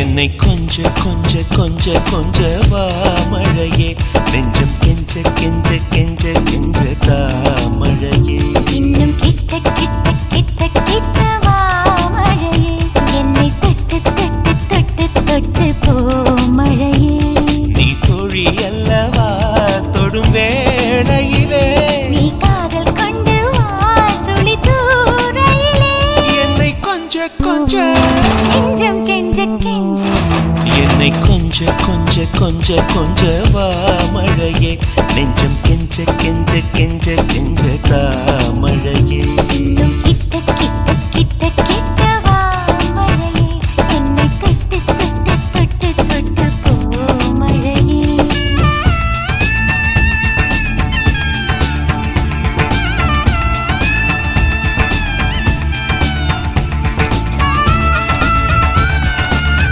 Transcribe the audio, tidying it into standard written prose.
என்னை கொஞ்ச கொஞ்ச கொஞ்ச கொஞ்ச வா மழையே நெஞ்சம் கெஞ்ச கெஞ்ச கெஞ்ச கெஞ்ச தா மழையே இன்னும் கிட்ட கிட்ட கிட்ட கிட்ட வா மழையே என்னை தொட்டு தொட்டு தொட்டு தொட்டு போ மழையே நீ தோழி அல்லவா தொடும் வேளையிலே நீ காதல் கொண்டு வா துளி தூரையிலே என்னை கொஞ்ச கொஞ்ச கெஞ்சம் கெஞ்ச கெஞ்ச என்னை கொஞ்ச கொஞ்ச கொஞ்ச கொஞ்ச வா மழையே நெஞ்சம் கெஞ்ச கெஞ்ச கெஞ்ச கெஞ்ச தா மழையே இன்னும்